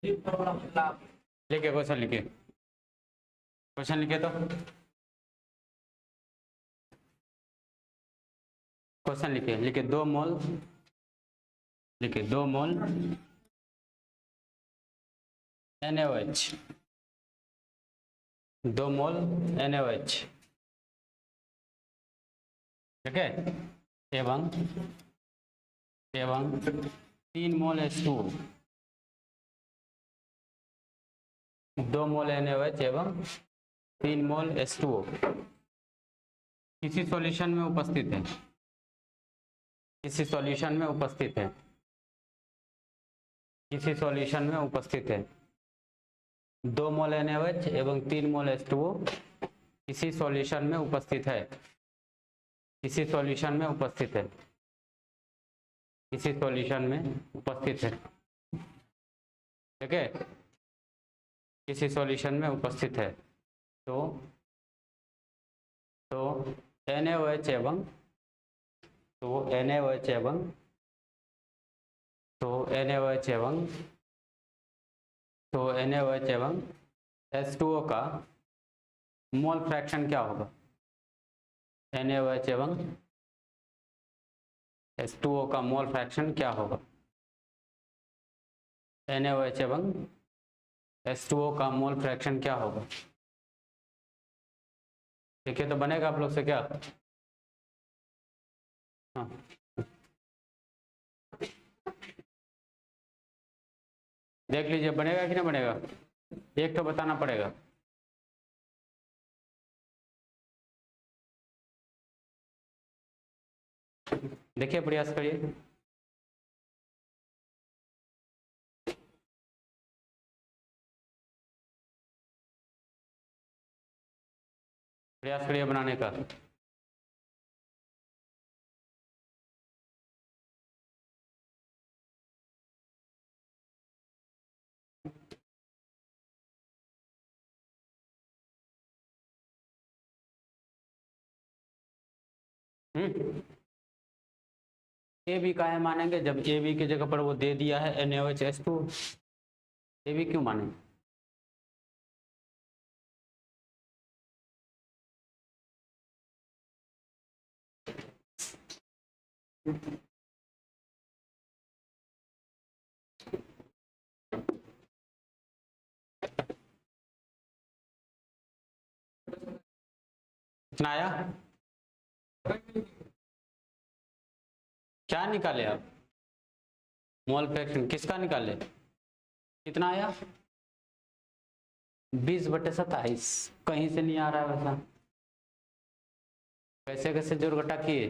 लिखे क्वेश्चन लिखे, क्वेश्चन लिखे तो क्वेश्चन लिखे, लिखे 2 मोल, लिखे 2 मोल NaOH, 2 मोल NaOH, ठीक है, एवं 3 मोल H2O, 2 मोल NaOH एवं 3 मोल H2O किसी सॉल्यूशन में उपस्थित है, किसी सॉल्यूशन में उपस्थित है, किसी सॉल्यूशन में उपस्थित है, 2 मोल NaOH एवं 3 मोल H2O किसी सॉल्यूशन में उपस्थित है, किसी सॉल्यूशन में उपस्थित है, किसी सॉल्यूशन में उपस्थित है, ठीक है, किसी सॉल्यूशन में उपस्थित है, तो NaOH एवं NaOH एवं H2O का मोल फ्रैक्शन क्या होगा, NaOH एवं H2O का मोल फ्रैक्शन क्या होगा, NaOH एवं H2O का मोल फ्रैक्शन क्या होगा, ठीक है, तो बनेगा आप लोग से क्या, हाँ देख लीजिए बनेगा कि नहीं बनेगा, एक तो बताना पड़ेगा। देखिए प्रयास करिए, प्रयास करिए बनाने का। ए बी काहे मानेंगे, जब ए बी की जगह पर वो दे दिया है NaOH, ए बी क्यों मानेंगे, कितना आया, क्या निकाले आप, मोल फ्रैक्शन किसका निकाले, कितना आया 20/27, कहीं से नहीं आ रहा है वैसा, कैसे कैसे जोड़ घटा किए,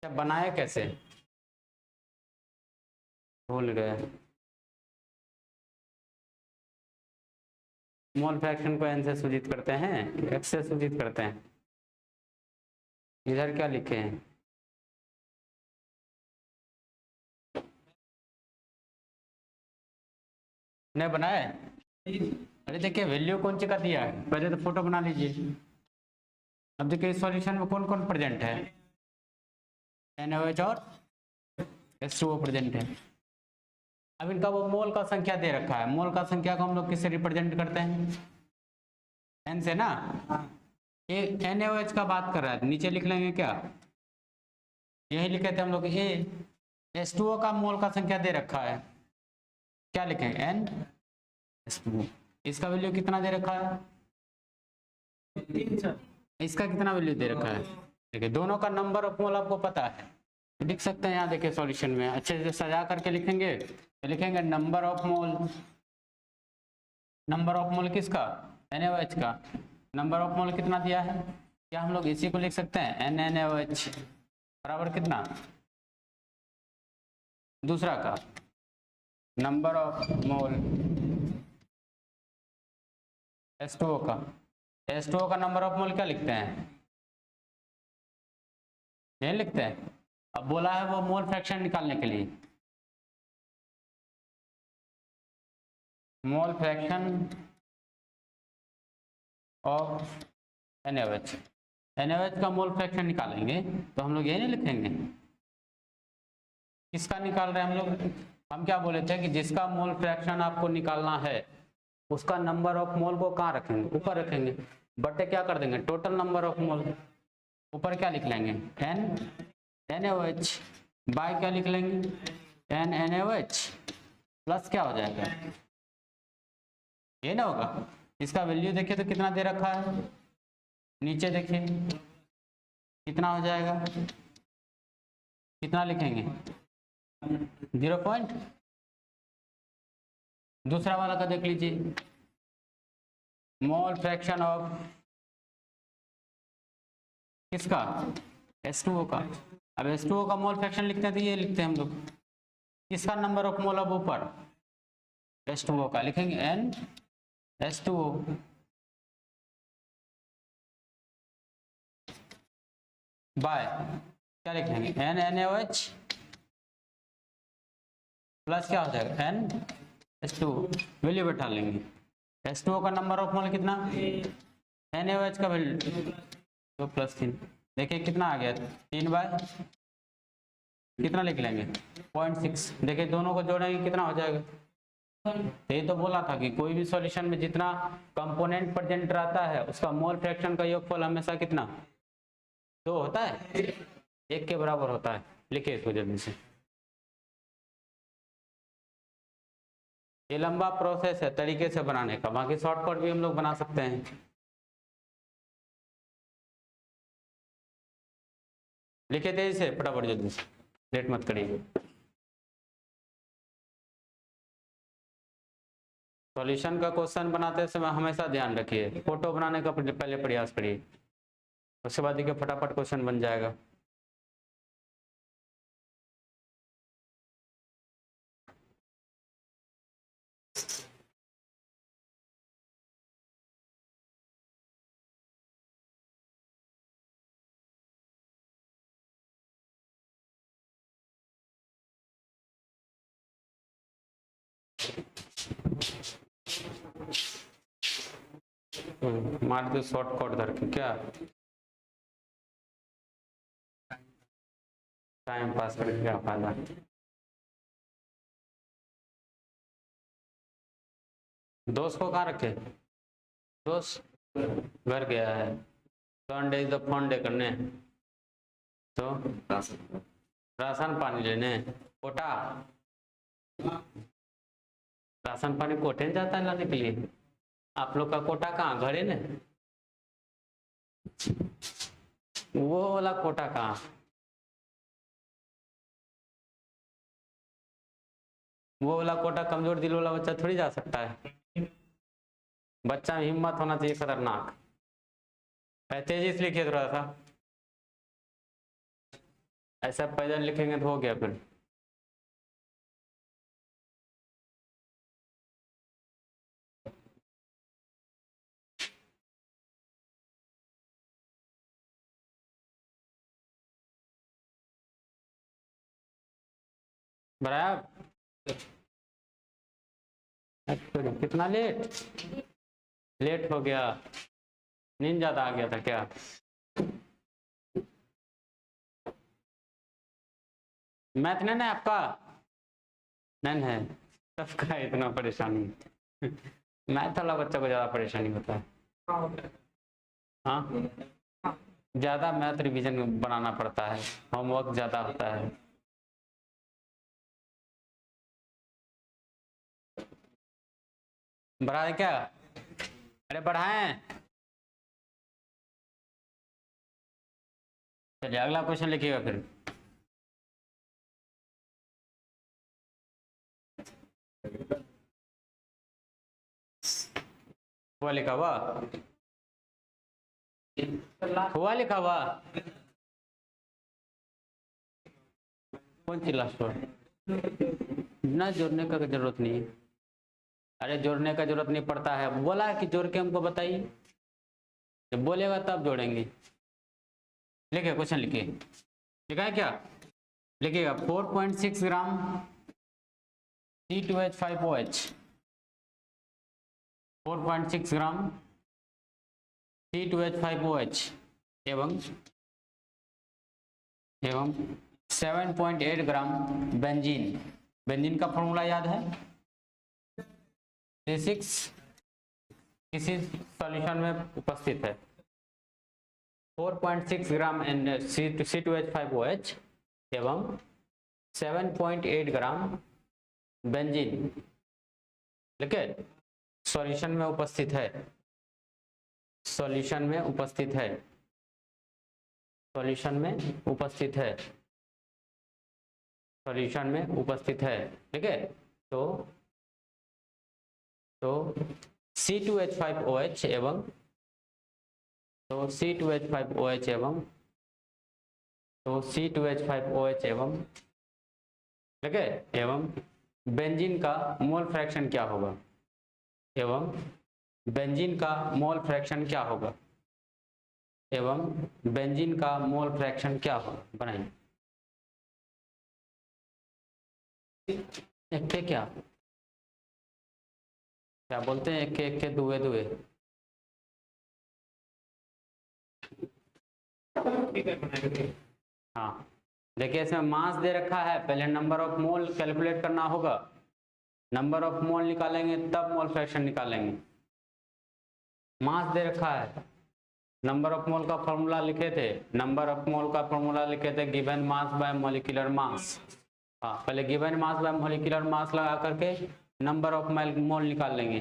बनाए कैसे, भूल गए, मोल फ्रैक्शन को n से सूचित करते हैं, x से सूचित करते हैं, इधर क्या लिखे हैं, नहीं बनाए, अरे देखिए वैल्यू कौन सी का दिया है, पहले तो फोटो बना लीजिए। अब देखिए इस सॉल्यूशन में कौन कौन प्रेजेंट है, NaOH और H2O प्रेजेंट है। अब इनका वो मोल का संख्या दे रखा है, मोल का संख्या को हम लोग किससे रिप्रेजेंट करते हैं, n से ना, ये NaOH का बात कर रहा है, नीचे लिख लेंगे क्या, यही लिखे थे हम लोग, ये H2O का मोल का संख्या दे रखा है, क्या लिखेंगे n H2O, इसका वैल्यू कितना दे रखा है, इसका कितना वैल्यू दे रखा है, देखिए दोनों का नंबर ऑफ मोल आपको पता है, लिख सकते हैं यहाँ देखिए सॉल्यूशन में अच्छे से सजा करके लिखेंगे, तो लिखेंगे नंबर ऑफ मोल किसका, NaOH का, नंबर ऑफ मोल कितना दिया है, क्या हम लोग इसी को लिख सकते हैं NaOH बराबर कितना, दूसरा का नंबर ऑफ मोल H2O का, H2O का नंबर ऑफ मोल क्या लिखते हैं, नहीं लिखते हैं, अब बोला है वो मोल फ्रैक्शन निकालने के लिए, मोल फ्रैक्शन ऑफ NaOH का मोल फ्रैक्शन निकालेंगे तो हम लोग यही नहीं लिखेंगे, किसका निकाल रहे हैं हम लोग? हम क्या बोले थे कि जिसका मोल फ्रैक्शन आपको निकालना है उसका नंबर ऑफ मोल को कहाँ रखेंगे? ऊपर रखेंगे, बटे क्या कर देंगे? Total number of mole. ऊपर क्या लिख लेंगे? NaOH बाय क्या लिख लेंगे? NaOH प्लस क्या हो जाएगा? ये ना होगा। इसका वैल्यू देखिए तो कितना दे रखा है, नीचे देखिए कितना हो जाएगा, कितना लिखेंगे? 0. दूसरा वाला का देख लीजिए, मोल फ्रैक्शन ऑफ किसका? H2O का। अब H2O का मोल फ्रैक्शन लिखते हैं तो ये लिखते हैं हम लोग, किसका नंबर ऑफ मोल अब ऊपर? H2O का लिखेंगे NH2O बाय क्या लिखेंगे? NaOH प्लस क्या हो जाएगा? NH2 वैल्यू बैठा लेंगे। H2O का नंबर ऑफ मोल कितना? NaOH का वैल्यू तो +3, देखिए कितना आ गया? 3 बाय कितना लिख लेंगे? 0.6। देखिए दोनों को जोड़ेंगे कितना हो जाएगा? यही तो बोला था कि कोई भी सॉल्यूशन में जितना कंपोनेंट प्रेजेंट रहता है उसका मोल फ्रैक्शन का योगफल हमेशा कितना? 2 होता है, 1 के बराबर होता है। लिखिए इसको जल्दी से। ये लंबा प्रोसेस है तरीके से बनाने का, बाकी शॉर्टकट भी हम लोग बना सकते हैं। लिखे तेजी से, फटाफट जल्दी से, लेट मत करिए। सॉल्यूशन का क्वेश्चन बनाते समय हमेशा ध्यान रखिए, फोटो बनाने का पहले प्रयास करिए, उसके बाद देखिए फटाफट क्वेश्चन बन जाएगा। मार दो शॉर्टकट धर के, क्या टाइम पास करके क्या फायदा? दोस्त को कहाँ रखे? दोस्त घर गया है, संडे द फंडे करने, तो राशन पानी लेने। कोटा राशन पानी कोटे में जाता है लाने के लिए? आप लोग का कोटा कहाँ? घर है ना, वो वाला कोटा कहाँ? वो वाला कोटा कमजोर दिल वाला बच्चा थोड़ी जा सकता है। बच्चा में हिम्मत होना चाहिए, खतरनाक। तेजी से लिखिए थोड़ा सा, ऐसा पैदल लिखेंगे तो हो गया फिर। बराबर कितना लेट हो गया? नींद ज्यादा आ गया था क्या? मैथ नहीं है आपका? नहीं है सबका, इतना परेशानी। मैथ वाला बच्चा को ज्यादा परेशानी होता है। हाँ, ज्यादा मैथ रिवीजन बनाना पड़ता है, होमवर्क ज्यादा होता है। बढ़ा दे क्या? अरे बढ़ाएं। चलिए अगला क्वेश्चन लिखिएगा फिर। हुआ लिखा हुआ, हुआ लिखा हुआ, कौन सी लास्ट ना जोड़ने का जरूरत नहीं है। अरे जोड़ने का जरूरत नहीं पड़ता है, बोला है कि जोड़ के हमको बताइए, जब बोलेगा तब जोड़ेंगे। लिखिए क्वेश्चन, लिखिए। लिखा है क्या? लिखिएगा 4.6 ग्राम C2H5OH, 4.6 ग्राम C2H5OH एवं 7.8 ग्राम बेंजीन। बेंजीन का फॉर्मूला याद है, C6 किसी सॉल्यूशन में उपस्थित है। 4.6 ग्राम C2H5OH एवं 7.8 ग्राम बेंजीन, ठीक है, सॉल्यूशन में उपस्थित है। सॉल्यूशन में उपस्थित है। सॉल्यूशन में उपस्थित है। सॉल्यूशन में उपस्थित है, ठीक है। तो C2H5OH एवं C2H5OH एवं ठीक है, एवं बेंजीन का मोल फ्रैक्शन क्या होगा? एवं बेंजीन का मोल फ्रैक्शन क्या होगा? एवं बेंजीन का मोल फ्रैक्शन क्या होगा? बनाइए। एक के क्या बोलते हैं? एक के दुए दुए। हाँ, देखिए इसमें मास दे रखा है, पहले नंबर ऑफ मोल कैलकुलेट करना होगा। नंबर ऑफ मोल निकालेंगे तब मोल फ्रैक्शन निकालेंगे। मास दे रखा है, नंबर ऑफ मोल का फॉर्मूला लिखे थे। नंबर ऑफ मोल का फॉर्मूला लिखे थे given mass by molecular mass. हाँ, पहले given mass by molecular mass लगा करके नंबर ऑफ मोल निकाल लेंगे।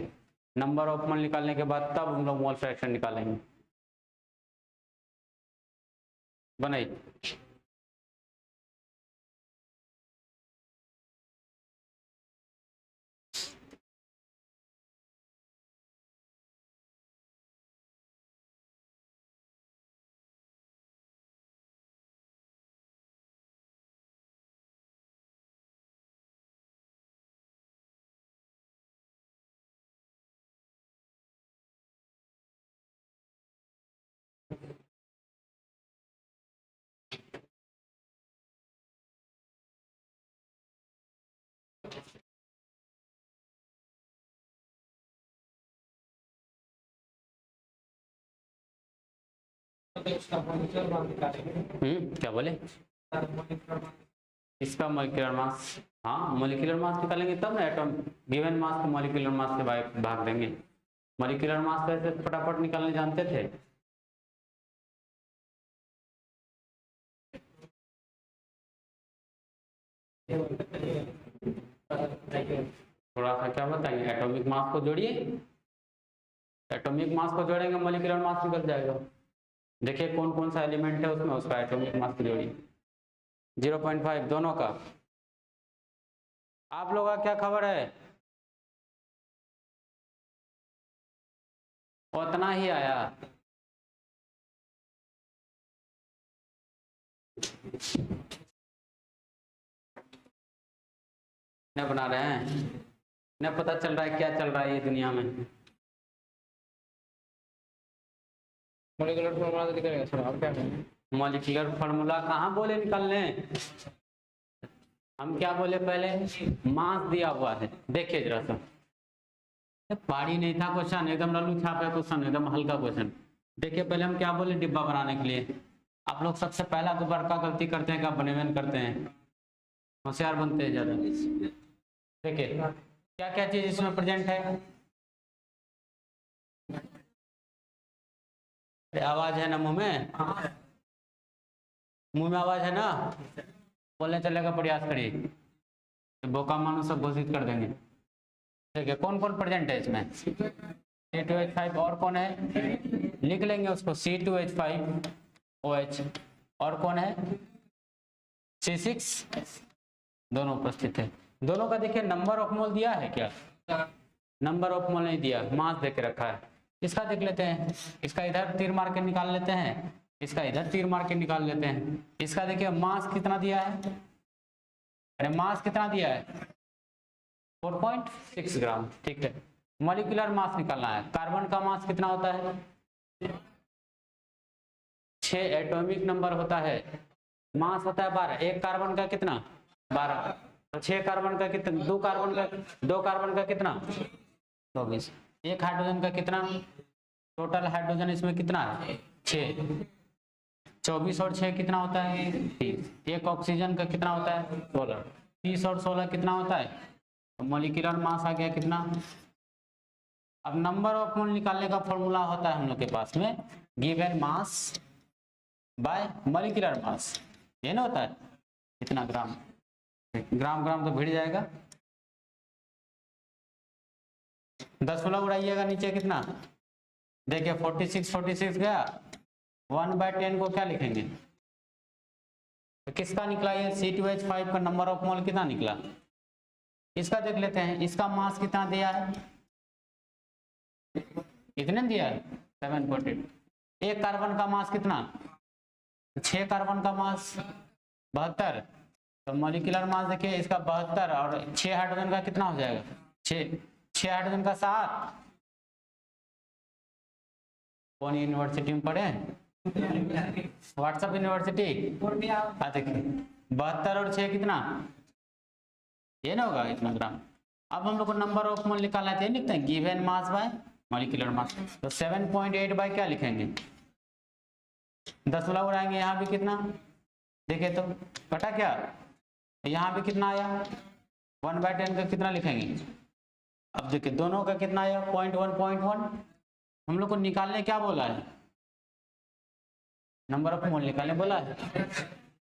नंबर ऑफ मोल निकालने के बाद तब हम लोग मोल फ्रैक्शन निकालेंगे। बनाइए। क्या बोले? इसका मॉलिक्यूलर मास, हाँ मॉलिक्यूलर मास निकालेंगे तब ना एटम गिवन मास को मॉलिक्यूलर मास से भाग देंगे। मॉलिक्यूलर मास कैसे फटाफट निकालने जानते थे? थोड़ा सा क्या बताएंगे? एटॉमिक मास को जोड़िए, एटॉमिक मास को जोड़ेंगे मॉलिक्यूलर मास निकल जाएगा। देखिए कौन कौन सा एलिमेंट है उसमें, उसका एटॉमिक मास को जोड़िए। 0.5 दोनों का। आप लोगों का क्या खबर है? उतना ही आया। न बना रहे हैं, न पता चल रहा है क्या चल रहा है ये दुनिया में। मॉलिक्यूलर फार्मूला तो निकलेगा सर, आप क्या कहेंगे? मॉलिक्यूलर फार्मूला कहाँ बोले निकालने? हम क्या बोले पहले? मास दिया हुआ है। देखिए जरा सा, पहाड़ी नहीं था क्वेश्चन, एकदम लल्लू छाप है क्वेश्चन, एकदम हल्का क्वेश्चन। देखिए पहले हम क्या बोले डिब्बा बनाने के लिए। आप लोग सबसे पहला तो बड़का गलती करते हैं, क्या बनेवन करते हैं, होशियार बनते हैं ज्यादा। देखिए क्या क्या चीज इसमें प्रेजेंट है? आवाज है ना मुंह में? मुंह में आवाज है ना? बोलने चलेगा प्रयास करिए, बोका मानो सब घोषित कर देंगे। ठीक है, कौन कौन प्रेजेंट है इसमें? C2H5 और कौन है? लिख लेंगे उसको, C2H5OH। और कौन है? C6, दोनों उपस्थित है। दोनों का देखिए नंबर ऑफ मोल दिया है क्या? नंबर ऑफ मोल नहीं दिया, मास देके रखा है। इसका देख लेते हैं, इसका इधर तीर मार के निकाल लेते हैं, इसका इधर तीर मार के निकाल लेते हैं। इसका देखिए मास कितना दिया है? अरे मास कितना दिया है? 4.6 ग्राम। ठीक है, मॉलिक्यूलर मास निकालना है। कार्बन का मास कितना होता है? 6 एटॉमिक नंबर होता है, मास होता है 12। एक कार्बन का कितना? 12। तो 6 कार्बन का कितना? 2 कार्बन का कितना? 24। एक हाइड्रोजन का कितना? टोटल हाइड्रोजन इसमें कितना है? 6। 24 और 6 कितना होता है? 30। एक ऑक्सीजन का कितना होता है? 16। 30 और 16 कितना होता है? तो मॉलिक्यूलर मास आ गया कितना? अब नंबर ऑफ मोल निकालने का फॉर्मूला होता है हम लोग के पास में, given mass by molecular mass, ये ना होता है कितना ग्राम। ग्राम ग्राम तो भिड़ जाएगा, 10 वाला उड़ाइएगा नीचे कितना, देखिए 46 गया। 1/10 को क्या लिखेंगे? तो किसका निकला ये C2H5 का नंबर ऑफ मोल कितना निकला? इसका देख लेते हैं, इसका मास कितना दिया है? कितने दिया है? 7.8। एक कार्बन का मास कितना? 6 कार्बन का मास 72। तो मॉलिक्यूलर मास देखिए इसका 72 और 6 हाइड्रोजन का कितना हो जाएगा? 6 हाइड्रोजन का 7। कौन यूनिवर्सिटी में पढ़े? WhatsApp university. देखिए 72 और 6 कितना, ये ना होगा इतना ग्राम। अब हम लोग को नंबर ऑफ मोल निकालना है, लिखते हैं given mass by molecular mass. तो 7.8 बाय क्या लिखेंगे? 10 वाला उड़ाएंगे, यहाँ भी कितना देखिए तो कटा क्या, यहाँ भी कितना आया? 1/10 का कितना लिखेंगे? अब देखिए दोनों का कितना आया? 0.1। हम लोग को निकालने क्या बोला है? नंबर ऑफ मोल निकालने बोला है,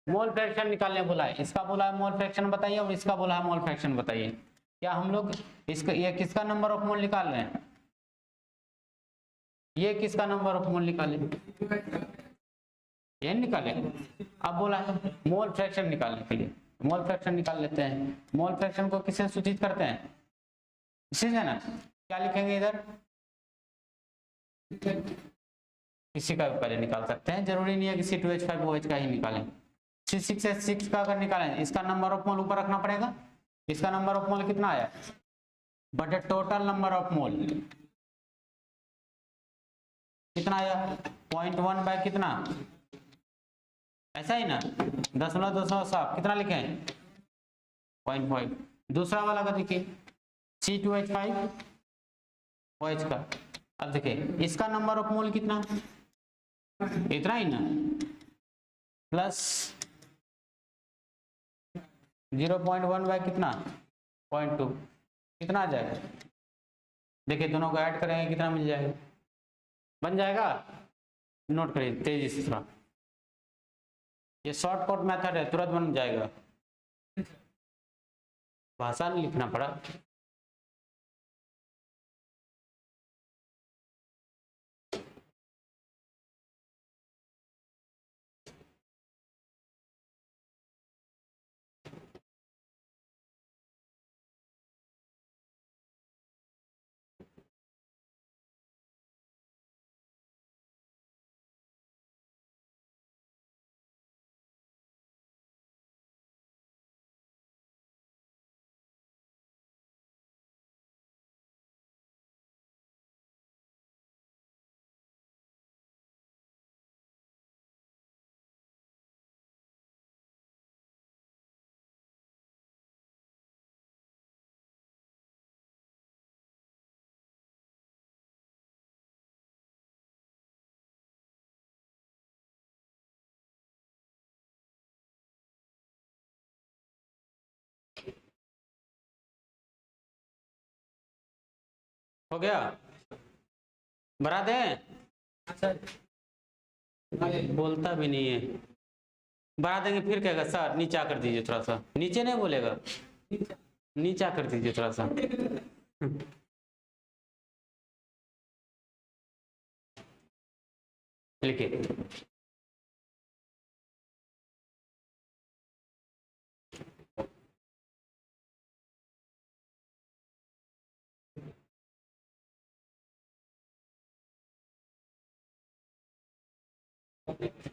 मोल फ्रैक्शन निकालने बोला है। इसका बोला है मोल फ्रैक्शन बताइए और इसका बोला है मोल फ्रैक्शन बताइए। क्या हम लोग इसका, ये किसका नंबर ऑफ मोल निकाल रहे हैं? ये किसका नंबर ऑफ मोल निकाले? ये निकाले। अब बोला है मोल फ्रैक्शन निकालने के लिए, मोल फ्रैक्शन निकाल लेते हैं। मोल फ्रैक्शन को किससे सूचित करते हैं? इसी से ना। क्या लिखेंगे इधर? किसी का भी पहले निकाल सकते हैं, जरूरी नहीं है कि C2H5OH का ही निकालें। C6H6 का अगर निकालें, इसका नंबर ऑफ मोल ऊपर रखना पड़ेगा। इसका नंबर ऑफ मोल कितना आया? बटे टोटल नंबर ऑफ मोल कितना आया? 0.1 बाय कितना, ऐसा ही ना, 10.207 कितना लिखे? 0.5। दूसरा वाला का देखिए C2H5OH का। अब देखिए इसका नंबर ऑफ मोल कितना, इतना ही ना, प्लस 0.1 बाय कितना, 0.2, कितना आ जाएगा? देखिए दोनों को ऐड करेंगे कितना मिल जाएगा? बन जाएगा। नोट करिए तेजी से थोड़ा, ये शॉर्टकट मेथड है, तुरंत बन जाएगा, भाषा नहीं लिखना पड़ा। हो गया? बढ़ा दें? बोलता भी नहीं है। बढ़ा देंगे फिर कहेगा सर नीचा कर दीजिए थोड़ा सा, नीचे नहीं बोलेगा, नीचा कर दीजिए थोड़ा सा। लिखिए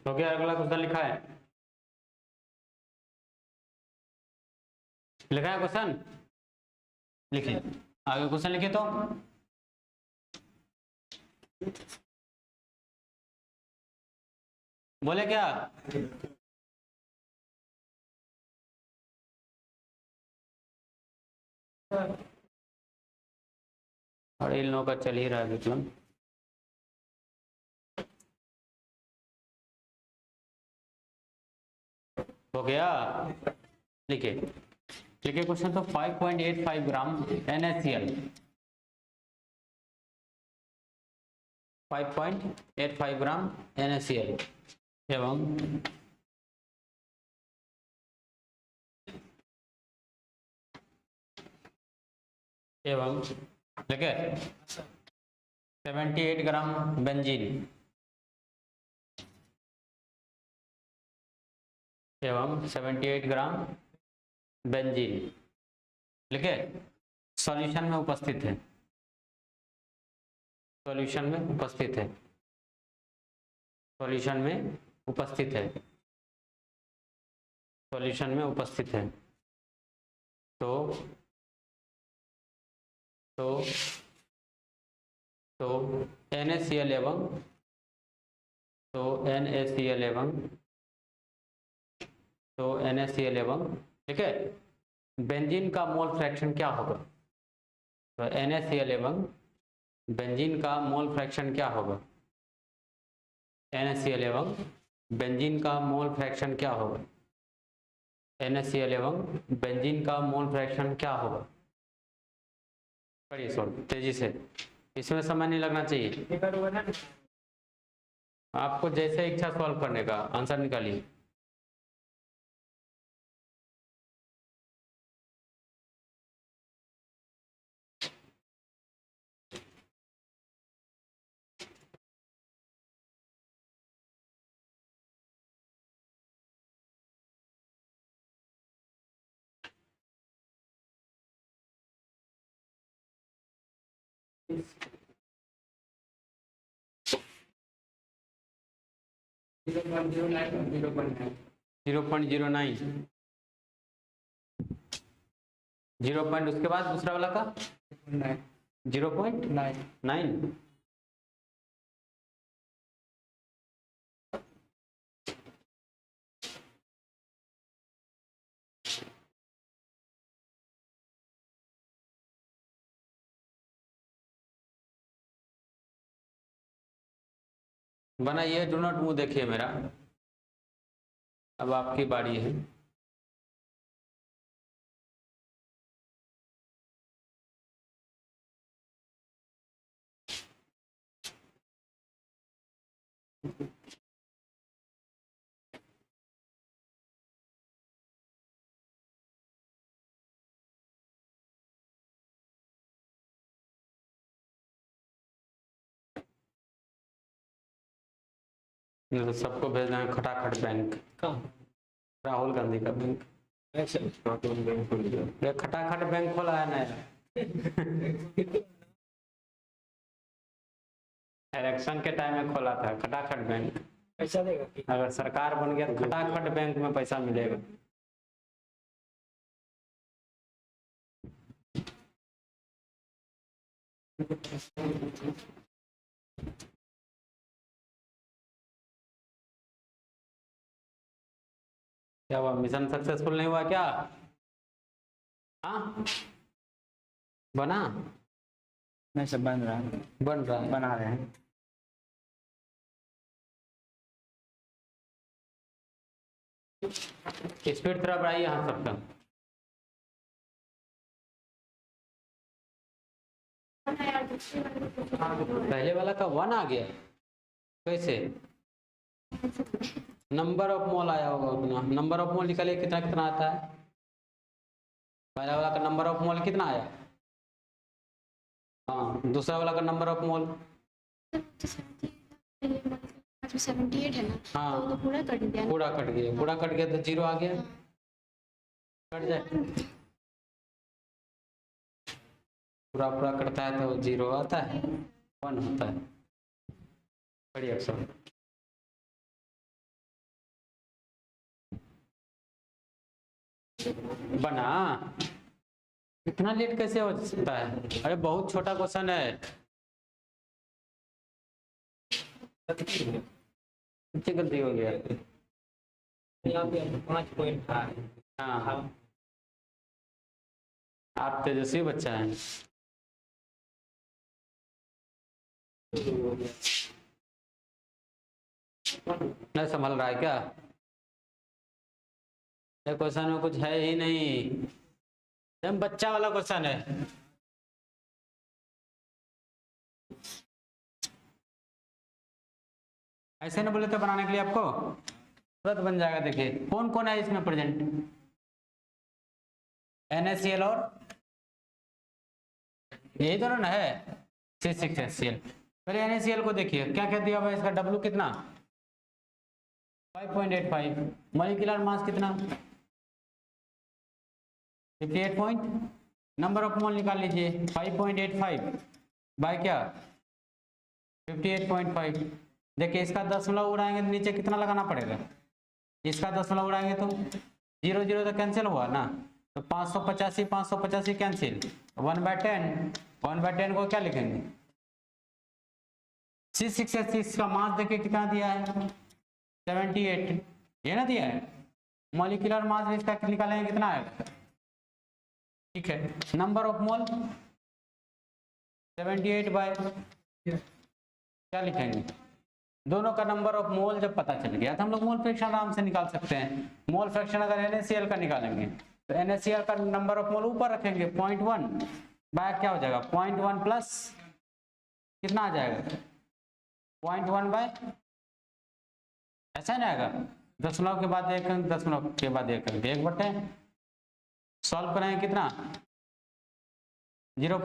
हो गया? अगला क्वेश्चन लिखा है, लिखा है क्वेश्चन, लिखिए आगे क्वेश्चन लिखिए तो। बोले क्या? और इन लोगों का चल ही रहा है विक्रम। हो गया। लिखिए लिखिए क्वेश्चन तो 5.85 ग्राम NaCl 5.85 ग्राम NaCl एवं देखिए 78 ग्राम बेंजीन एवं 78 ग्राम बेंजीन लिखे सॉल्यूशन में उपस्थित है। सॉल्यूशन में उपस्थित है। सॉल्यूशन में उपस्थित है। सॉल्यूशन में उपस्थित है। तो NaCl एवं ठीक है बेंजीन का मोल फ्रैक्शन क्या होगा। तो NaCl एवं बेंजीन का मोल फ्रैक्शन क्या होगा। NaCl एवं बेंजीन का मोल फ्रैक्शन क्या होगा। NaCl एवं बेंजीन का मोल फ्रैक्शन क्या होगा। पढ़िए सॉल्व तेजी से, इसमें समय नहीं लगना चाहिए। आपको जैसे इच्छा सॉल्व करने का आंसर निकालिए। Zero point zero nine 0 point उसके बाद दूसरा वाला का 0.9 बनाइए। डू नॉट मूव देखिए मेरा, अब आपकी बारी है। तो सबको भेजना है खटाखट बैंक। राहुल गांधी का बैंक। ये खटाखट बैंक खोला है नया। इलेक्शन के टाइम में खोला था खटाखट बैंक। पैसा देगा अगर सरकार बन गया तो खटाखट बैंक में पैसा मिलेगा। क्या हुआ, मिशन सक्सेसफुल नहीं हुआ क्या। हाँ बना नहीं, सब बन रहा है, बन रहा है। बना रहे हैं। स्पीड थोड़ा बढ़ाइए यहाँ सबका। पहले वाला का 1 आ गया कैसे। नंबर ऑफ मोल आया होगा अपना। नंबर ऑफ मोल निकालिए कितना कितना आता है। पहला वाला का नंबर ऑफ मोल कितना आया। हाँ दूसरा वाला का नंबर ऑफ मोल 78 है ना। हाँ तो पूरा कट गया। पूरा कट गया। पूरा कट गया तो 0 आ गया। कट जाए पूरा पूरा कटता है तो 0 आता है, 1 होता है। बड़ी अक्षर बना। इतना लेट कैसे हो सकता है। अरे बहुत छोटा क्वेश्चन है। कितनी गलती हो गया। यहाँ पे 5 पॉइंट था। हाँ आप तेजस्वी बच्चा है। नहीं संभल रहा है क्या। ये क्वेश्चन में कुछ है ही नहीं, एकदम बच्चा वाला क्वेश्चन है। ऐसे ना बोले तो बनाने के लिए आपको तुरंत बन जाएगा। देखिए कौन कौन है इसमें प्रेजेंट, NaCl और यही दोनों ना है C6HCl। पहले NaCl को देखिए क्या क्या दिया हुआ है, इसका W कितना 5.85, मॉलिक्यूलर मास कितना 58 पॉइंट, नंबर ऑफ मोल निकाल लीजिए 5.85 बाय क्या 58.5। देखिए इसका दशमलव उड़ाएंगे तो नीचे कितना लगाना पड़ेगा, इसका दशमलव उड़ाएंगे तो 0 0 तो कैंसिल हुआ ना, तो 585 कैंसिल, 1/10 को क्या लिखेंगे C6H6 का मास देखिए कितना दिया है 78, ये ना दिया है। मॉलिक्यूलर मास भी इसका निकालेंगे कितना आएगा, ठीक है। नंबर ऑफ मोल 78 बाय क्या लिखेंगे, दोनों का नंबर ऑफ मोल जब पता चल गया तो हम लोग मोल फ्रैक्शन आराम से निकाल सकते हैं। मोल फ्रैक्शन अगर NaCl का निकालेंगे तो NaCl का नंबर ऑफ मोल ऊपर रखेंगे 0.1 बाय क्या हो जाएगा 0.1 प्लस कितना आ जाएगा 0.1 बाय ऐसा नहीं आएगा, दशमलव के बाद एक अंक, दशमलव के बाद एक अंक, 1/10 सॉल्व करेंगे कितना 0.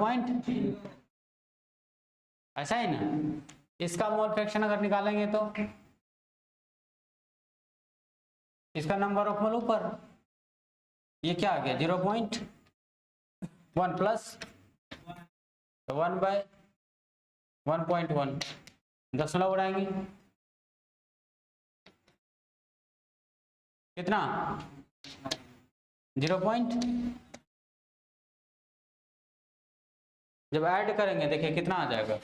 ऐसा ही ना। इसका मोल फ्रैक्शन अगर निकालेंगे तो इसका नंबर ऑफ मोल ऊपर, ये क्या आ गया 0.1 प्लस 1/1.1, दशमलव उड़ाएंगे कितना 0. जब ऐड करेंगे देखिए कितना आ जाएगा,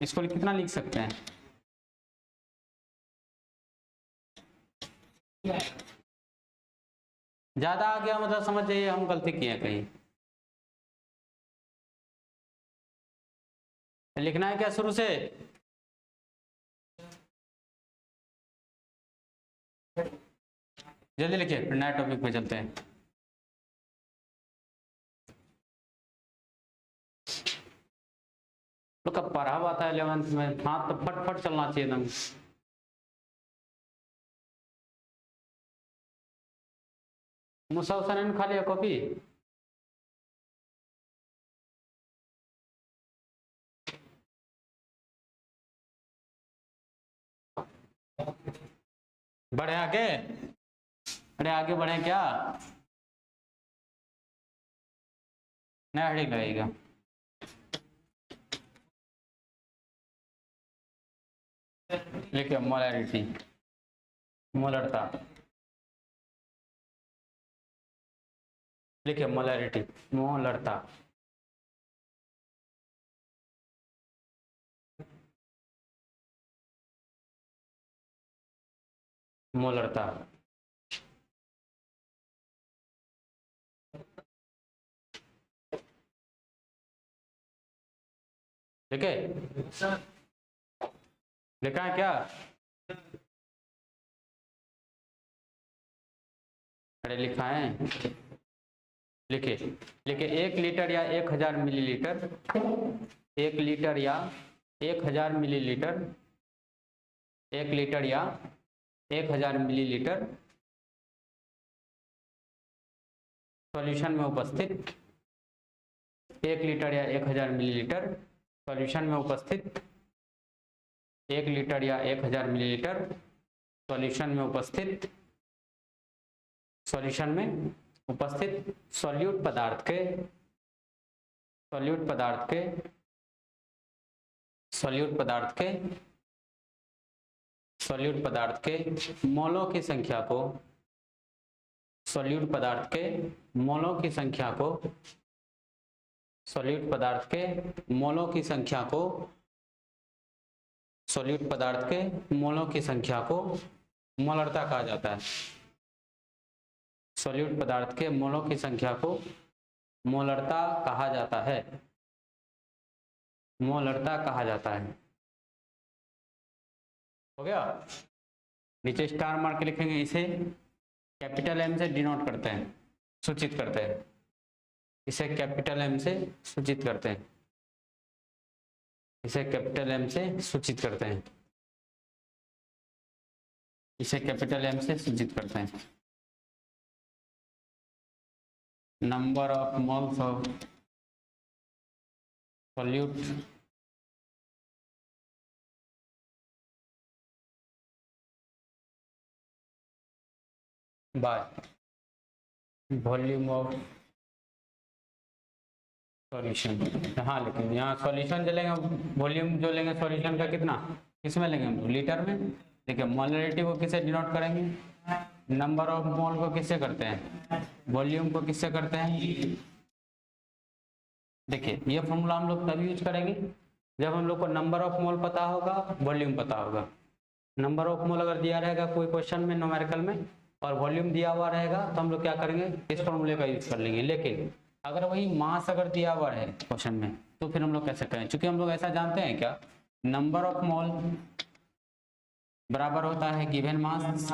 इसको कितना लिख सकते हैं ज्यादा आ गया मतलब समझ जाइए हम गलती किए हैं कहीं। लिखना है क्या शुरू से, जल्दी लिखिए फिर नए टॉपिक पे चलते हैं। तो कब पढ़ा हुआ था 11th में, हाथ तो फट चलना चाहिए एकदम। मूसा हुसैन ने खा लिया कॉपी, बढ़े आगे, अरे आगे बढ़े क्या, नया हेडिंग लगेगा। लिखिए मोलैरिटी, मोलरता, लिखिए मोलैरिटी, मोलरता। मोलरता ठीक है, लिखा है क्या, अरे लिखा है, लिखिए लिखिए 1 लीटर या 1000 मिलीलीटर, 1 लीटर या 1000 मिलीलीटर, 1 लीटर या 1000 मिलीलीटर सॉल्यूशन में उपस्थित, 1 लीटर या 1000 मिलीलीटर सॉल्यूशन में उपस्थित, 1 लीटर या 1000 मिलीलीटर सॉल्यूशन में उपस्थित, सॉल्यूशन में उपस्थित सॉल्यूट पदार्थ के, सॉल्यूट पदार्थ के, सॉल्यूट पदार्थ के, सॉल्यूट पदार्थ के मोलों की संख्या को, सॉल्यूट पदार्थ के मोलों की संख्या को, सॉल्यूट पदार्थ के मोलों की संख्या को, सॉल्यूट पदार्थ के मोलों की संख्या को मोलरता कहा जाता है। सॉल्यूट पदार्थ के मोलों की संख्या को मोलरता कहा जाता है, मोलरता कहा जाता है। हो गया, नीचे स्टार मार्क लिखेंगे इसे कैपिटल एम से डिनोट करते हैं, सूचित करते हैं, इसे कैपिटल एम से सूचित करते हैं, इसे कैपिटल एम से सूचित करते हैं, इसे कैपिटल एम से सूचित करते हैं। Number of moles of solute by volume of solution. हाँ, लेकिन यहाँ सॉल्यूशन जो लेंगे, वॉल्यूम जो लेंगे सॉल्यूशन का कितना, किसमें लेंगे हम लोग, लीटर में। देखिए मोलरिटी को किससे डिनोट करेंगे, नंबर ऑफ मोल को किससे करते हैं, वॉल्यूम को किससे करते हैं। देखिए ये फॉर्मूला हम लोग तभी यूज करेंगे जब हम लोग को नंबर ऑफ मोल पता होगा, वॉल्यूम पता होगा। नंबर ऑफ मोल अगर दिया रहेगा कोई क्वेश्चन में न्यूमेरिकल में और वॉल्यूम दिया हुआ रहेगा तो हम लोग क्या करेंगे, इस फॉर्मूले का यूज कर लेंगे। लेकिन अगर वही मास अगर दिया हुआ है क्वेश्चन में तो फिर हम लोग कैसे करें, क्योंकि हम लोग ऐसा जानते हैं क्या, नंबर ऑफ मोल बराबर होता है गिवन मास,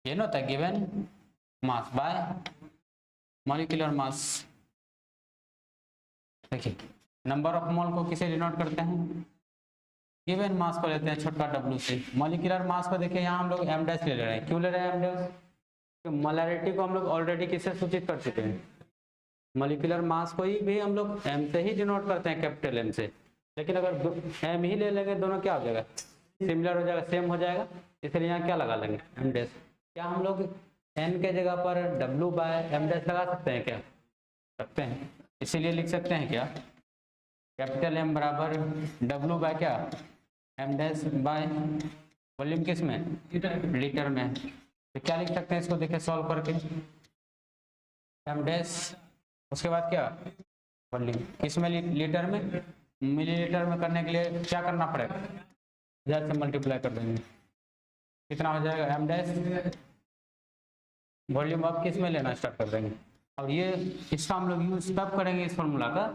ये ना होता है given mass by molecular mass. देखिए नंबर ऑफ मोल को किसे डिनोट करते हैं, गिवन मास को लेते हैं छोटा w से। मॉलिक्यूलर मास को देखिए यहाँ हम लोग m डैश ले रहे हैं, क्यों ले रहे हैं m डैश, तो मोलैरिटी को हम लोग ऑलरेडी किससे सूचित कर चुके हैं, मॉलिक्यूलर मास को ही भी हम लोग m से ही डिनोट करते हैं, कैपिटल M से। लेकिन अगर m ही ले लेंगे दोनों क्या हो जाएगा, सिमिलर हो जाएगा, सेम हो जाएगा, इसलिए यहाँ क्या लगा लेंगे m डैश। क्या हम लोग n के जगह पर w बाय m डैश लगा सकते हैं, क्या सकते हैं, इसीलिए लिख सकते हैं क्या, कैपिटल M बराबर w बाय क्या m डैश बाय वॉल्यूम किस में, लीटर में। तो क्या लिख सकते हैं इसको, देखिए सॉल्व करके, m डैश उसके बाद क्या वॉल्यूम किस में, लीटर में, मिलीलीटर में करने के लिए क्या करना पड़ेगा, 1000 से मल्टीप्लाई कर देंगे, कितना हो जाएगा m डैश, वॉल्यूम अब किस में लेना स्टार्ट कर देंगे। और ये इसका हम लोग यूज तब करेंगे इस फॉर्मूला का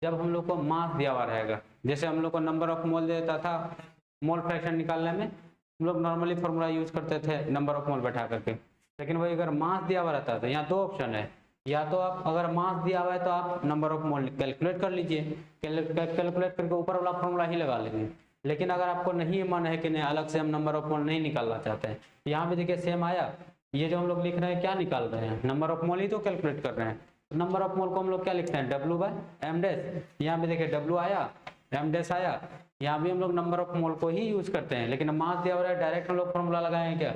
जब हम लोग को मास दिया हुआ रहेगा। जैसे हम लोग को नंबर ऑफ मोल देता था, मोल फ्रैक्शन निकालने में हम लोग नॉर्मली फॉर्मूला यूज करते थे नंबर ऑफ मोल बैठा करके। लेकिन वही अगर मास दिया हुआ रहता था, यहाँ दो ऑप्शन है, या तो आप अगर मास दिया हुआ है तो आप नंबर ऑफ मोल कैलकुलेट कर लीजिए, कैलकुलेट करके ऊपर वाला फॉर्मूला ही लगा लेंगे। लेकिन अगर आपको नहीं मन है कि नहीं अलग से हम नंबर ऑफ मोल नहीं निकालना चाहते हैं, यहाँ पे देखिए सेम आया, ये जो हम लोग लिख रहे हैं क्या निकाल रहे हैं, नंबर ऑफ मोल ही तो कैलकुलेट कर रहे हैं। नंबर ऑफ मोल को हम लोग क्या लिखते हैं, w बाय m डैश, यहाँ पे देखिए w आया, m डैश आया, यहाँ भी हम लोग नंबर ऑफ मोल को ही यूज करते हैं। लेकिन मास दिया हुआ है, डायरेक्ट हम लोग फॉर्मूला लगाएंगे क्या,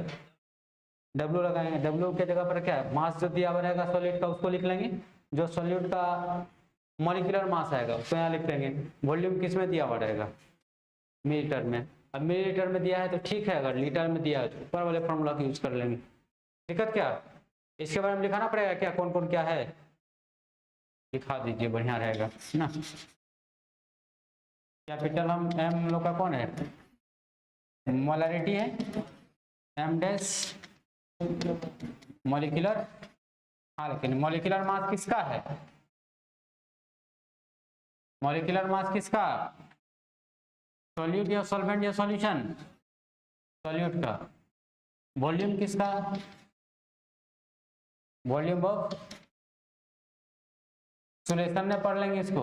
w लगाएंगे, w के जगह पर क्या मास जो दिया हुआ रहेगा सॉलिड का उसको लिख लेंगे, जो सॉलिड का मॉलिक्यूलर मास आएगा उसको यहाँ लिख लेंगे। वॉल्यूम किस में दिया हुआ रहेगा, मिलीलीटर में। अब मिलीलीटर में दिया है तो ठीक है, अगर लीटर में दिया है तो ऊपर वाले फॉर्मूला को यूज कर लेंगे। दिक्कत क्या, इसके बारे में लिखाना पड़ेगा क्या, कौन कौन क्या है, लिखा दीजिए बढ़िया रहेगा ना। कैपिटल हम m लोग का कौन है, मोलैरिटी है, m डैश मॉलिक्यूलर, हाँ लेकिन मॉलिक्यूलर मास किसका है, मॉलिक्यूलर मास किसका, सॉल्यूट या सॉल्वेंट या सॉल्यूशन, सॉल्यूट का। वॉल्यूम किसका, वॉल्यूम ऑफ सॉल्यूशन में पढ़ लेंगे इसको।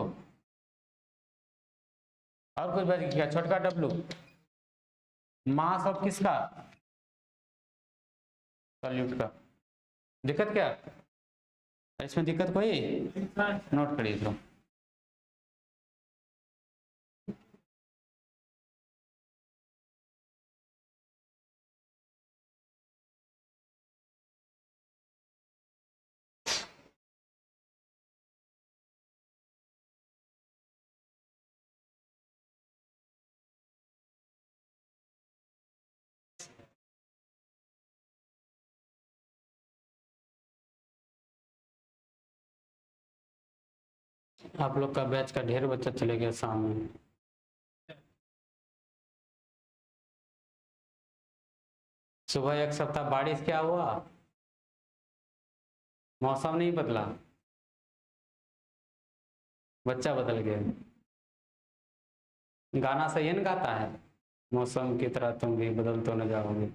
और कुछ बच गया, छोटका w, मास ऑफ किसका, सॉल्यूट का। दिक्कत क्या, इसमें दिक्कत कोई, नोट करिए तो। आप लोग का बैच का ढेर बच्चा चले गया शाम में। सुबह एक सप्ताह बारिश क्या हुआ, मौसम नहीं बदला, बच्चा बदल गया। गाना सही न गाता है, मौसम की तरह तुम भी बदल तो न जाओगे।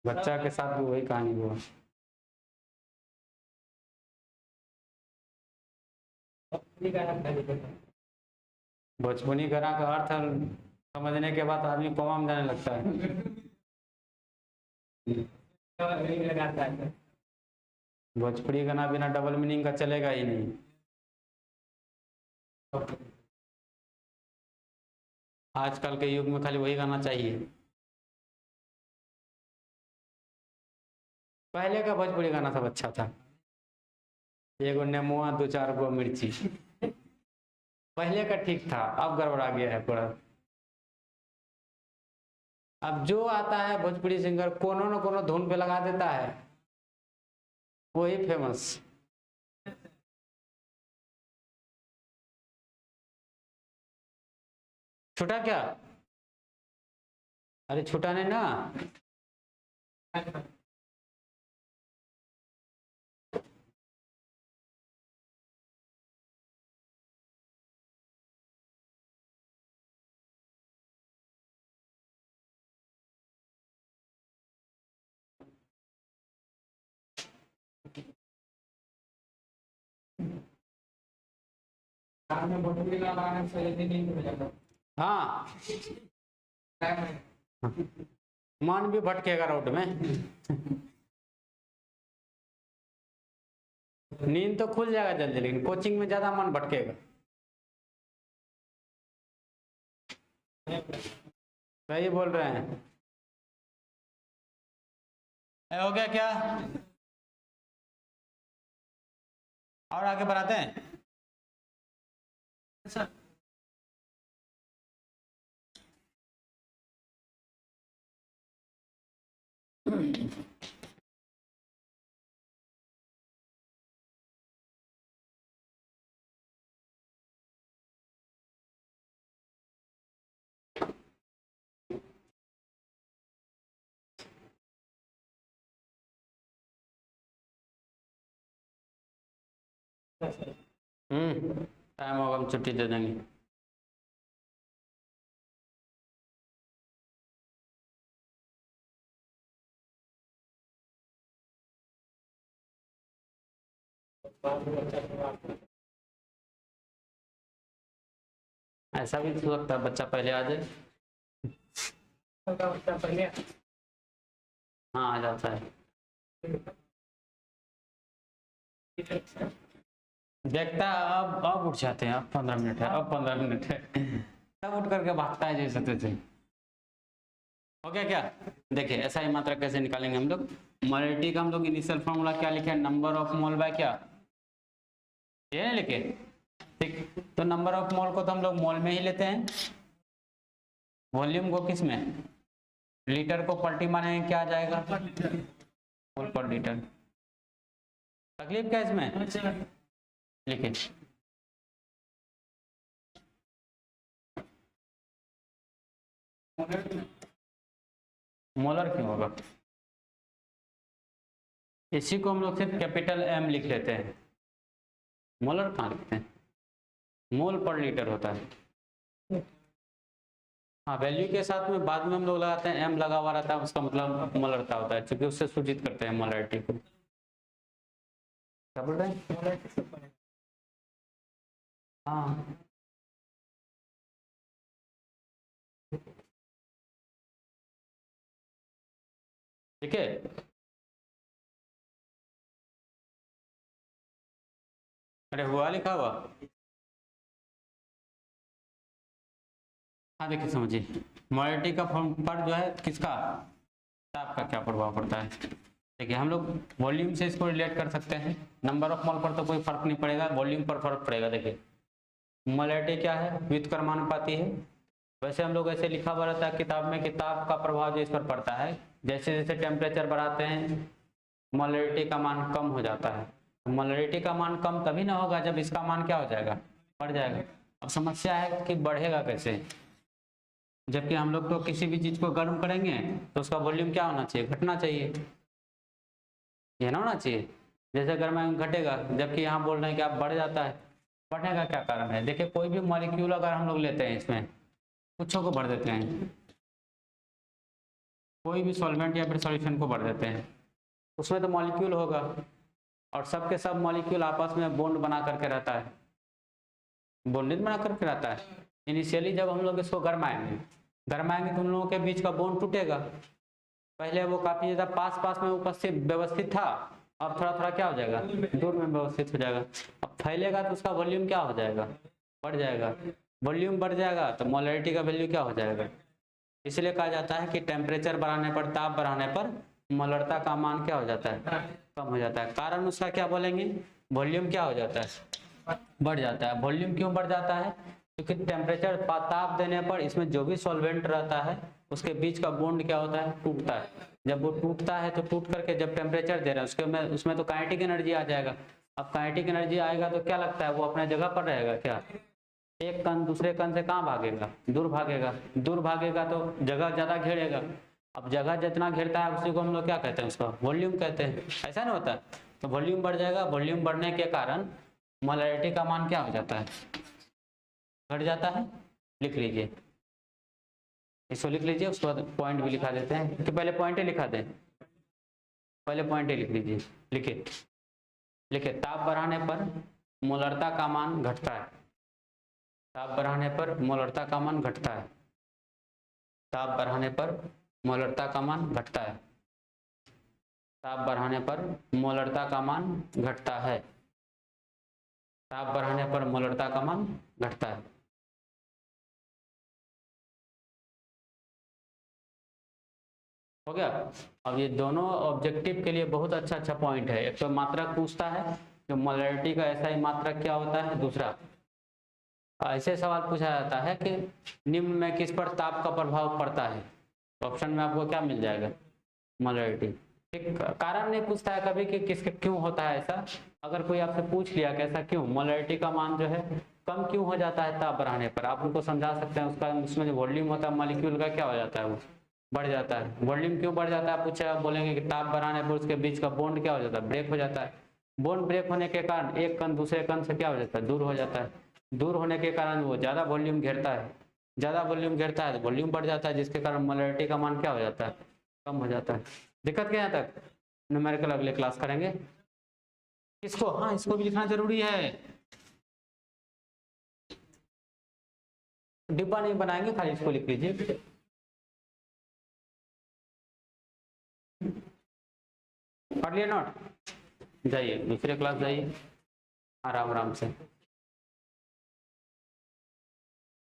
बच्चा के साथ भी वही कहानी हुआ। भोजपुरी गाना खाली करता है। भोजपुरी गाना का अर्थ समझने के बाद आदमी कोमा में जाने लगता है। नहीं लगाता है। भोजपुरी गाना बिना डबल मीनिंग का चलेगा ही नहीं। आजकल के युग में खाली वही गाना चाहिए। पहले का भोजपुरी गाना सब अच्छा था। एगो नेमुआ दो चार गो मिर्ची, पहले का ठीक था, अब गड़बड़ा गया है पूरा। अब जो आता है भोजपुरी सिंगर कोनो न कोनो धुन पे लगा देता है, वही फेमस। छूटा क्या? अरे छूटा नहीं ना। में भोजपुरी गाना गाने से जल्दी नींद हो जाता है। हाँ, मन भी भटकेगा रोड में। नींद तो खुल जाएगा जल्दी, लेकिन कोचिंग में ज्यादा मन भटकेगा। सही बोल रहे हैं। हो गया क्या? और आगे बढ़ाते हैं। सर टाइम होगा हम छुट्टी दे देंगे। ऐसा भी हो सकता है बच्चा पहले आ जाए। पहले हाँ, आ जाता है। देखता है अब उठ जाते हैं। अब 15 मिनट है, अब 15 मिनट है, तब उठ करके भागता है जैसे तैसे। हो गया क्या? देखिए ऐसा ही मात्रा कैसे निकालेंगे हम लोग। मोलरिटी का हम लोग इनिशियल फॉर्मूला क्या लिखे? नंबर ऑफ मोल बाय क्या, ये नहीं लिखे? ठीक, तो नंबर ऑफ मोल को तो हम लोग मोल में ही लेते हैं। वॉल्यूम को किस में? लीटर को पर टी मानेंगे, क्या आ जाएगा? मोल पर लीटर। तकलीफ क्या इसमें? लिखिए मोलर क्यों होगा? इसी को हम लोग सिर्फ कैपिटल एम लिख लेते हैं। मोलर कहाँ लिखते हैं? मोल पर लीटर होता है। हाँ, वैल्यू के साथ में बाद में हम लोग लगाते हैं एम लगा हुआ रहता है, उसका मतलब मोलरता होता है, क्योंकि उससे सूचित करते हैं मोलरिटी को। क्या बोल रहे हैं? हाँ, ठीक है। अरे हुआ लिखा हुआ? हाँ देखिए समझिए, मोलरिटी का फॉर्म पर जो है किसका, ताप का क्या प्रभाव पड़ता है। देखिए हम लोग वॉल्यूम से इसको रिलेट कर सकते हैं। नंबर ऑफ मोल पर तो कोई फर्क नहीं पड़ेगा, वॉल्यूम पर फर्क पड़ेगा। देखिए मोलरिटी क्या है? व्युत्क्रमानुपाती है। वैसे हम लोग ऐसे लिखा हुआ रहता है किताब में, किताब का प्रभाव जो इस पर पड़ता है, जैसे जैसे टेम्परेचर बढ़ाते हैं मोलरिटी का मान कम हो जाता है। मोलरिटी का मान कम तभी ना होगा जब इसका मान क्या हो जाएगा? बढ़ जाएगा। अब समस्या है कि बढ़ेगा कैसे, जबकि हम लोग तो किसी भी चीज को गर्म करेंगे तो उसका वॉल्यूम क्या होना चाहिए? घटना चाहिए, ये ना होना चाहिए। जैसे गर्म घटेगा, जबकि यहाँ बोल रहे हैं कि आप बढ़ जाता है। बढ़ने का क्या कारण है? देखिए कोई भी मॉलिक्यूल अगर हम लोग लेते हैं, इसमें कुछों को भर देते हैं, कोई भी सॉल्वेंट या फिर सॉल्यूशन को भर देते हैं, उसमें तो मॉलिक्यूल होगा और सबके सब मॉलिक्यूल आपस में बॉन्ड बना करके रहता है, बॉन्डेज बना करके रहता है। इनिशियली जब हम लोग इसको गरमाएंगे तो उन लोगों के बीच का बॉन्ड टूटेगा। पहले वो काफी ज्यादा पास पास में उपस्थित व्यवस्थित था, अब थोड़ा थोड़ा क्या हो जाएगा, दूर में व्यवस्थित हो जाएगा। अब फैलेगा तो उसका वॉल्यूम क्या हो जाएगा, बढ़ जाएगा। वॉल्यूम बढ़ जाएगा तो मोलैरिटी का वैल्यू क्या हो जाएगा। इसलिए कहा जाता है कि टेम्परेचर बढ़ाने पर, ताप बढ़ाने पर मोलरता का मान क्या हो जाता है, कम हो जाता है। कारण उसका क्या बोलेंगे, वॉल्यूम क्या हो जाता है, बढ़ जाता है। वॉल्यूम क्यों बढ़ जाता है, क्योंकि टेम्परेचर ताप देने पर इसमें जो भी सॉल्वेंट रहता है उसके बीच का बॉन्ड क्या होता है, टूटता है। जब वो टूटता है तो टूट करके जब टेम्परेचर दे रहे हैं उसमें तो काइनेटिक एनर्जी आ जाएगा। अब काइनेटिक एनर्जी आएगा तो क्या लगता है वो अपने जगह पर रहेगा क्या, एक कण दूसरे कण से कहाँ भागेगा, दूर भागेगा। दूर भागेगा तो जगह ज्यादा घेरेगा। अब जगह जितना घेरता है उसी को हम लोग क्या कहते हैं, उसका वॉल्यूम कहते हैं। ऐसा नहीं होता, तो वॉल्यूम बढ़ जाएगा। वॉल्यूम बढ़ने के कारण मोलैरिटी का मान क्या हो जाता है, घट जाता है। लिख लीजिए, इसको लिख लीजिए, उसके बाद पॉइंट भी लिखा देते हैं कि पहले पॉइंट ही लिखा दें, पहले पॉइंट ही लिख लीजिए। लिखिए लिखिए, ताप बढ़ाने पर मोलरता का मान घटता है, ताप बढ़ाने पर मोलरता का मान घटता है, ताप बढ़ाने पर मोलरता का मान घटता है, ताप बढ़ाने पर मोलरता का मान घटता है, ताप बढ़ाने पर मोलरता का मान घटता है। हो गया। अब ये दोनों ऑब्जेक्टिव के लिए बहुत अच्छा पॉइंट है। एक तो मात्रक पूछता है जो मोलैरिटी का ऐसा ही मात्रक क्या होता है, दूसरा ऐसे सवाल पूछा जाता है कि निम्न में किस पर ताप का प्रभाव पड़ता है, तो ऑप्शन में आपको क्या मिल जाएगा, मोलैरिटी। ठीक, कारण नहीं पूछता है कभी कि किसके क्यों होता है ऐसा। अगर कोई आपसे पूछ लिया कि ऐसा क्यों, मोलैरिटी का मान जो है कम क्यों हो जाता है ताप बढ़ाने पर, आप उनको समझा सकते हैं। उसका उसमें जो वॉल्यूम होता है मॉलिक्यूल का क्या हो जाता है, वो बढ़ जाता है। वॉल्यूम क्यों बढ़ जाता है पूछे, आप बोलेंगे कि ताप बढ़ाने पर उसके बीच का बॉन्ड क्या हो जाता है, ब्रेक हो जाता है। बॉन्ड ब्रेक होने के कारण एक कण दूसरे कण से क्या हो जाता है, दूर हो जाता है। दूर होने के कारण वो ज्यादा वॉल्यूम घेरता है, ज्यादा वॉल्यूम घेरता है तो वॉल्यूम बढ़ जाता है, जिसके कारण मोलैरिटी का मान क्या हो जाता है, कम हो जाता है। दिक्कत क्या है, तक न्यूमेरिकल अगले क्लास करेंगे। इसको, हाँ इसको भी लिखना जरूरी है, डिब्बा नहीं बनाएंगे, खाली इसको लिख लीजिए। पढ़ लिया नोट, जाइए दूसरे क्लास जाइए आराम आराम से।